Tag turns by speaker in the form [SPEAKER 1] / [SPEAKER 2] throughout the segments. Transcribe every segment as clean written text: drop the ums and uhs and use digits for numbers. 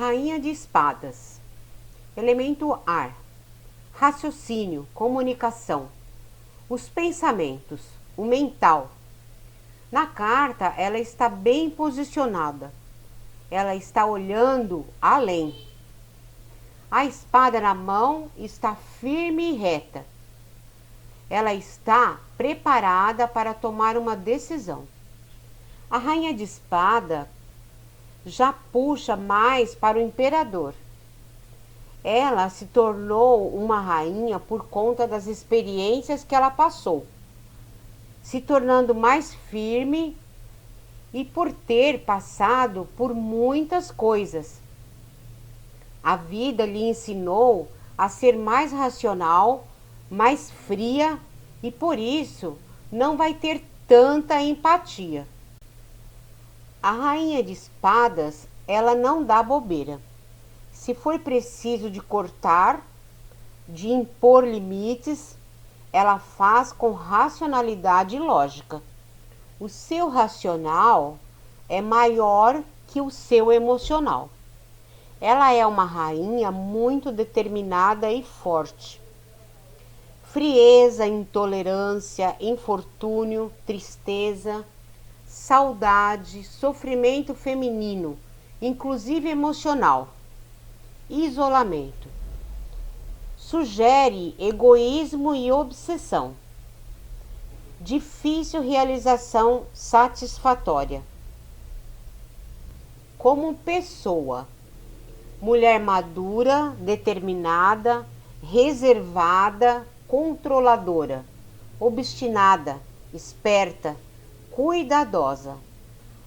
[SPEAKER 1] Rainha de espadas. Elemento ar. Raciocínio, comunicação. Os pensamentos, o mental. Na carta, ela está bem posicionada. Ela está olhando além. A espada na mão está firme e reta. Ela está preparada para tomar uma decisão. A rainha de espada já puxa mais para o imperador. Ela se tornou uma rainha por conta das experiências que ela passou, se tornando mais firme e por ter passado por muitas coisas. A vida lhe ensinou a ser mais racional, mais fria e por isso não vai ter tanta empatia. A rainha de espadas, ela não dá bobeira. Se for preciso de cortar, de impor limites, ela faz com racionalidade e lógica. O seu racional é maior que o seu emocional. Ela é uma rainha muito determinada e forte. Frieza, intolerância, infortúnio, tristeza, saudade, sofrimento feminino, inclusive emocional, isolamento. Sugere egoísmo e obsessão. Difícil realização satisfatória. Como pessoa, mulher madura, determinada, reservada, controladora, obstinada, esperta, cuidadosa.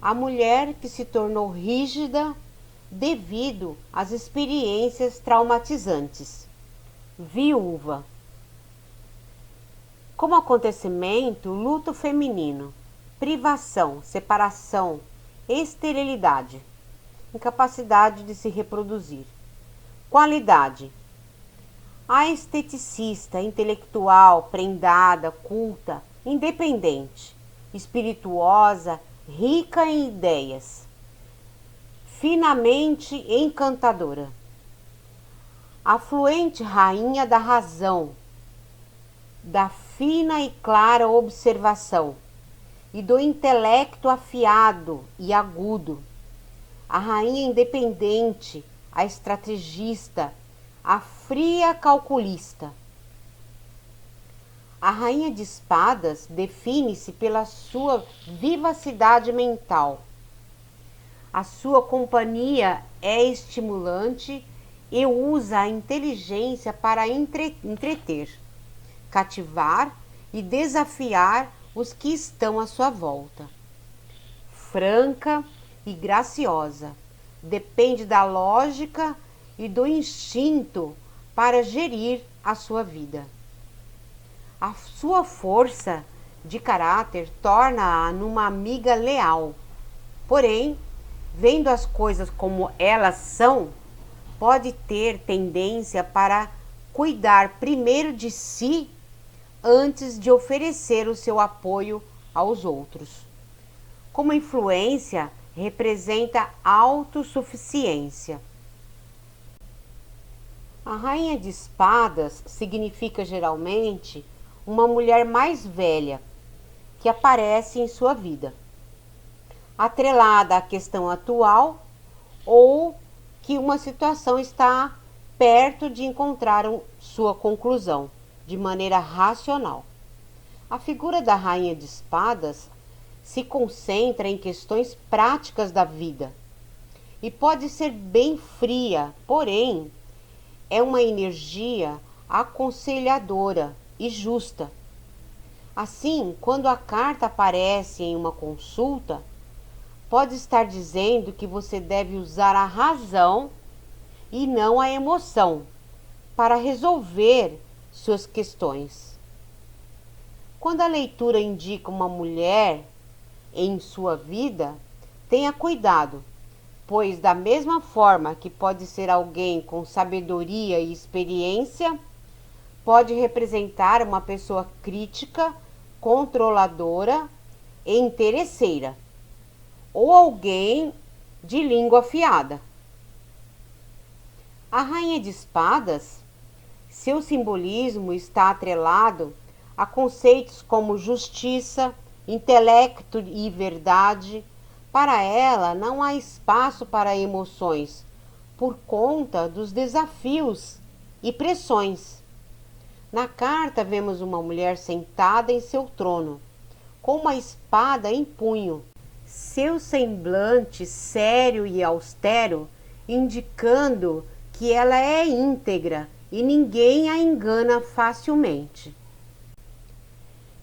[SPEAKER 1] A mulher que se tornou rígida devido às experiências traumatizantes. Viúva. Como acontecimento, luto feminino, privação, separação, esterilidade, incapacidade de se reproduzir. Qualidade. A esteticista, intelectual, prendada, culta, independente, espirituosa, rica em ideias, finamente encantadora. A fluente rainha da razão, da fina e clara observação e do intelecto afiado e agudo. A rainha independente, a estrategista, a fria calculista. A rainha de espadas define-se pela sua vivacidade mental. A sua companhia é estimulante e usa a inteligência para entreter, cativar e desafiar os que estão à sua volta. Franca e graciosa, depende da lógica e do instinto para gerir a sua vida. A sua força de caráter torna-a numa amiga leal. Porém, vendo as coisas como elas são, pode ter tendência para cuidar primeiro de si antes de oferecer o seu apoio aos outros. Como influência, representa autossuficiência. A rainha de espadas significa geralmente uma mulher mais velha que aparece em sua vida, atrelada à questão atual ou que uma situação está perto de encontrar sua conclusão de maneira racional. A figura da rainha de espadas se concentra em questões práticas da vida e pode ser bem fria, porém é uma energia aconselhadora e justa. Assim, quando a carta aparece em uma consulta, pode estar dizendo que você deve usar a razão e não a emoção para resolver suas questões. Quando a leitura indica uma mulher em sua vida, tenha cuidado, pois da mesma forma que pode ser alguém com sabedoria e experiência, pode representar uma pessoa crítica, controladora e interesseira, ou alguém de língua afiada. A rainha de espadas, seu simbolismo está atrelado a conceitos como justiça, intelecto e verdade. Para ela, não há espaço para emoções, por conta dos desafios e pressões. Na carta, vemos uma mulher sentada em seu trono, com uma espada em punho. Seu semblante sério e austero, indicando que ela é íntegra e ninguém a engana facilmente.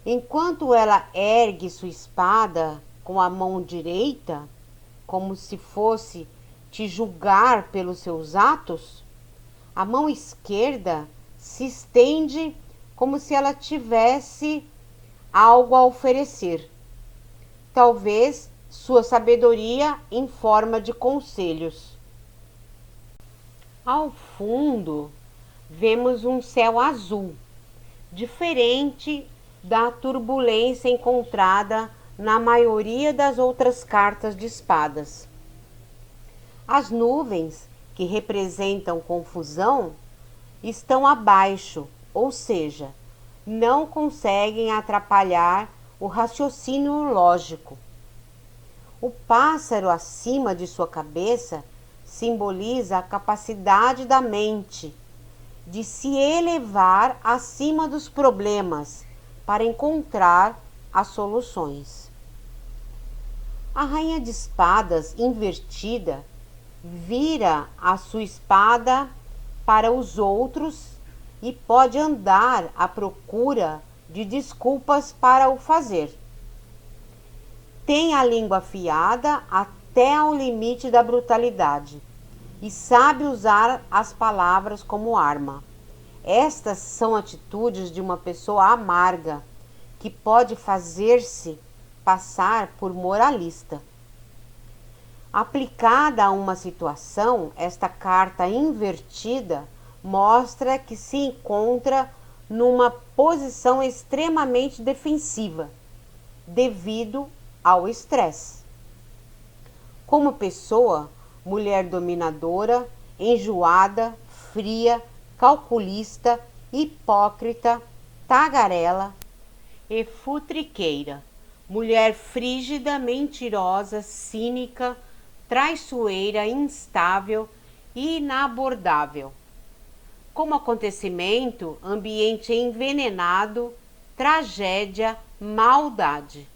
[SPEAKER 1] Enquanto ela ergue sua espada com a mão direita, como se fosse te julgar pelos seus atos, a mão esquerda se estende como se ela tivesse algo a oferecer. Talvez sua sabedoria em forma de conselhos. Ao fundo, vemos um céu azul, diferente da turbulência encontrada na maioria das outras cartas de espadas. As nuvens, que representam confusão, estão abaixo, ou seja, não conseguem atrapalhar o raciocínio lógico. O pássaro acima de sua cabeça simboliza a capacidade da mente de se elevar acima dos problemas para encontrar as soluções. A rainha de espadas invertida vira a sua espada para os outros e pode andar à procura de desculpas para o fazer. Tem a língua afiada até ao limite da brutalidade e sabe usar as palavras como arma. Estas são atitudes de uma pessoa amarga que pode fazer-se passar por moralista. Aplicada a uma situação, esta carta invertida mostra que se encontra numa posição extremamente defensiva, devido ao estresse. Como pessoa, mulher dominadora, enjoada, fria, calculista, hipócrita, tagarela e futriqueira. Mulher frígida, mentirosa, cínica, traiçoeira, instável e inabordável. Como acontecimento, ambiente envenenado, tragédia, maldade.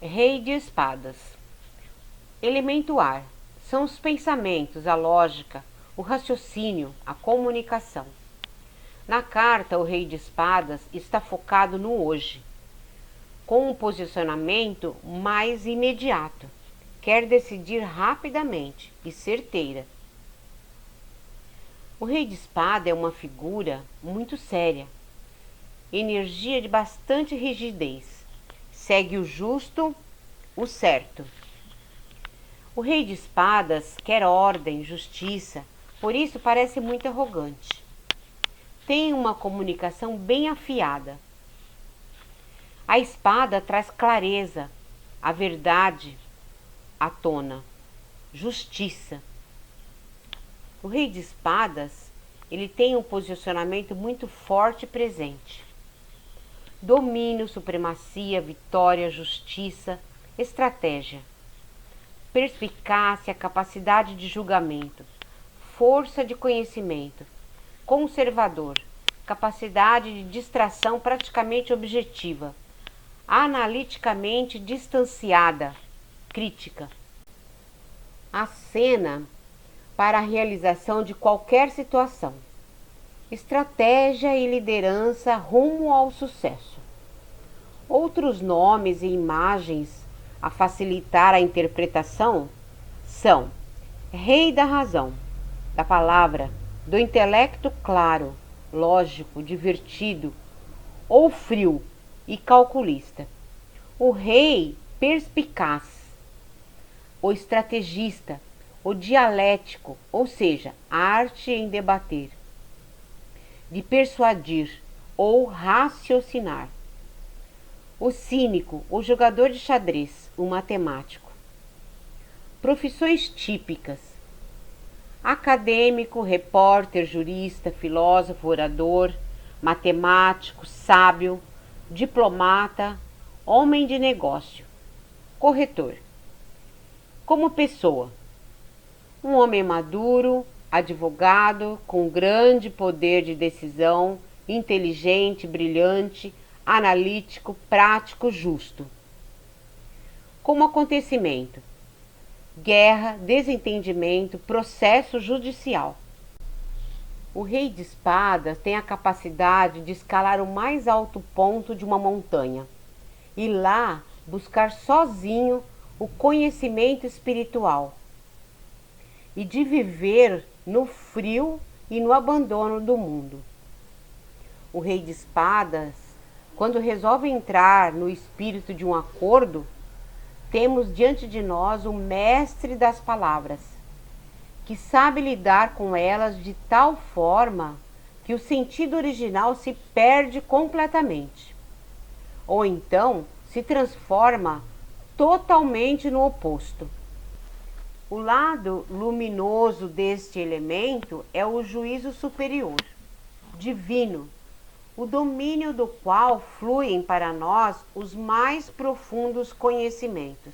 [SPEAKER 1] Rei de espadas. Elemento ar. São os pensamentos, a lógica, o raciocínio, a comunicação. Na carta, o rei de espadas está focado no hoje, com um posicionamento mais imediato. Quer decidir rapidamente e certeira. O rei de espada é uma figura muito séria, energia de bastante rigidez. Segue o justo, o certo. O rei de espadas quer ordem, justiça, por isso parece muito arrogante. Tem uma comunicação bem afiada. A espada traz clareza, a verdade à tona, justiça. O rei de espadas, ele tem um posicionamento muito forte e presente. Domínio, supremacia, vitória, justiça, estratégia, perspicácia, capacidade de julgamento, força de conhecimento, conservador, capacidade de distração praticamente objetiva, analiticamente distanciada, crítica. Acena para a realização de qualquer situação. Estratégia e liderança rumo ao sucesso. Outros nomes e imagens a facilitar a interpretação são rei da razão, da palavra, do intelecto claro, lógico, divertido ou frio e calculista. O rei perspicaz, o estrategista, o dialético, ou seja, a arte em debater, de persuadir ou raciocinar. O cínico, o jogador de xadrez, o matemático. Profissões típicas: Acadêmico, repórter, jurista, filósofo, orador, matemático, sábio, diplomata, homem de negócio, corretor. Como pessoa, um homem maduro, advogado, com grande poder de decisão, inteligente, brilhante, analítico, prático, justo. Como acontecimento, guerra, desentendimento, processo judicial. O rei de espadas tem a capacidade de escalar o mais alto ponto de uma montanha e lá buscar sozinho o conhecimento espiritual e de viver no frio e no abandono do mundo. O rei de espadas, quando resolve entrar no espírito de um acordo, temos diante de nós o mestre das palavras, que sabe lidar com elas de tal forma que o sentido original se perde completamente, ou então se transforma totalmente no oposto. O lado luminoso deste elemento é o juízo superior, divino, o domínio do qual fluem para nós os mais profundos conhecimentos.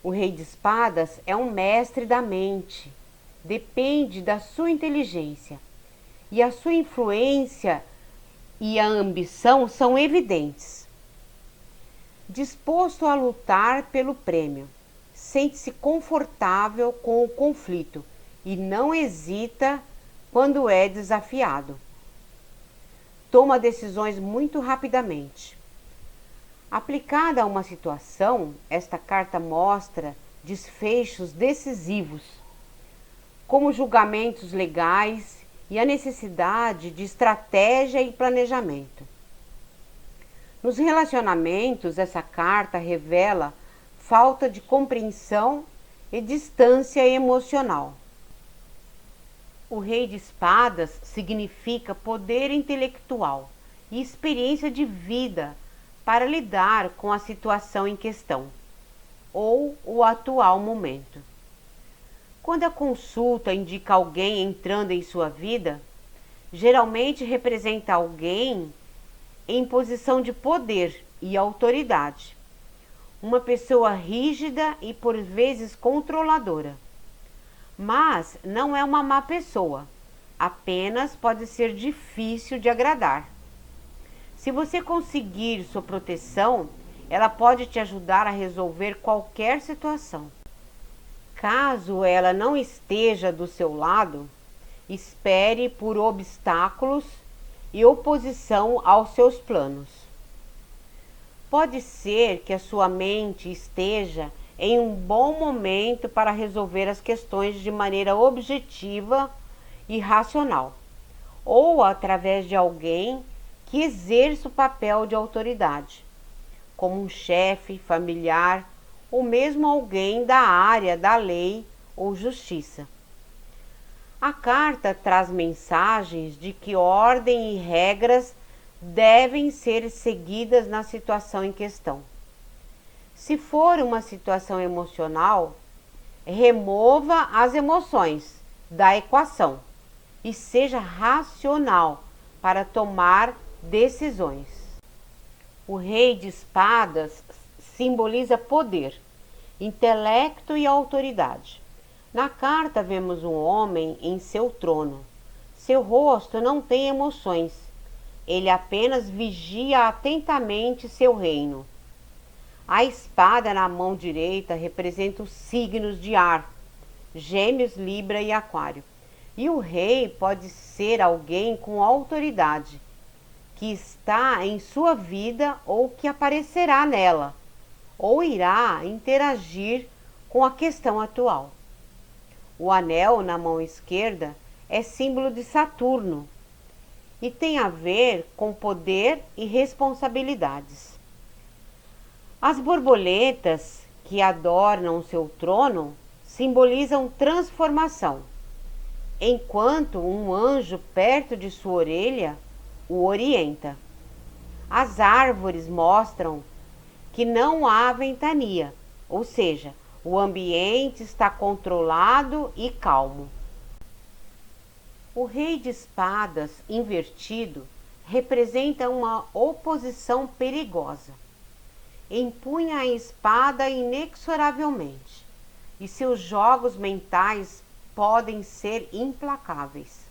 [SPEAKER 1] O rei de espadas é um mestre da mente, depende da sua inteligência, e a sua influência e a ambição são evidentes. Disposto a lutar pelo prêmio, sente-se confortável com o conflito e não hesita quando é desafiado. Toma decisões muito rapidamente. Aplicada a uma situação, esta carta mostra desfechos decisivos, como julgamentos legais e a necessidade de estratégia e planejamento. Nos relacionamentos, essa carta revela falta de compreensão e distância emocional. O rei de espadas significa poder intelectual e experiência de vida para lidar com a situação em questão, ou o atual momento. Quando a consulta indica alguém entrando em sua vida, geralmente representa alguém em posição de poder e autoridade, uma pessoa rígida e por vezes controladora. Mas não é uma má pessoa, apenas pode ser difícil de agradar. Se você conseguir sua proteção, ela pode te ajudar a resolver qualquer situação. Caso ela não esteja do seu lado, espere por obstáculos e oposição aos seus planos. Pode ser que a sua mente esteja em um bom momento para resolver as questões de maneira objetiva e racional, ou através de alguém que exerça o papel de autoridade, como um chefe, familiar ou mesmo alguém da área da lei ou justiça. A carta traz mensagens de que ordem e regras devem ser seguidas na situação em questão. Se for uma situação emocional, remova as emoções da equação e seja racional para tomar decisões. O rei de espadas simboliza poder, intelecto e autoridade. Na carta vemos um homem em seu trono. Seu rosto não tem emoções. Ele apenas vigia atentamente seu reino. A espada na mão direita representa os signos de ar, Gêmeos, Libra e Aquário. E o rei pode ser alguém com autoridade, que está em sua vida ou que aparecerá nela, ou irá interagir com a questão atual. O anel na mão esquerda é símbolo de Saturno e tem a ver com poder e responsabilidades. As borboletas que adornam seu trono simbolizam transformação, enquanto um anjo perto de sua orelha o orienta. As árvores mostram que não há ventania, ou seja, O ambiente está controlado e calmo. O rei de espadas invertido representa uma oposição perigosa. Empunha a espada inexoravelmente, e seus jogos mentais podem ser implacáveis.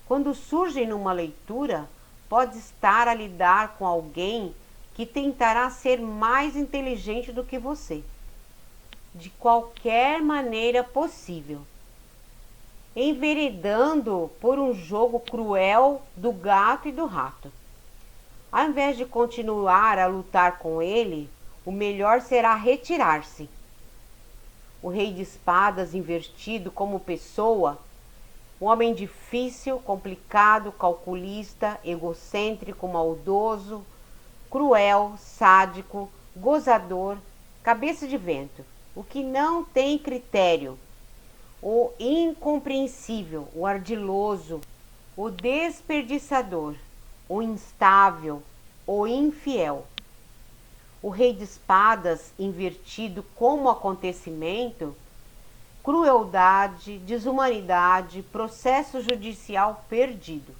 [SPEAKER 1] Quando surge numa leitura, pode estar a lidar com alguém que tentará ser mais inteligente do que você, de qualquer maneira possível, enveredando por um jogo cruel do gato e do rato. Ao invés de continuar a lutar com ele, o melhor será retirar-se. O rei de espadas invertido como pessoa, um homem difícil, complicado, calculista, egocêntrico, maldoso, cruel, sádico, gozador, cabeça de vento, o que não tem critério, o incompreensível, o ardiloso, o desperdiçador, o instável, o infiel. O rei de espadas invertido como acontecimento, crueldade, desumanidade, processo judicial perdido.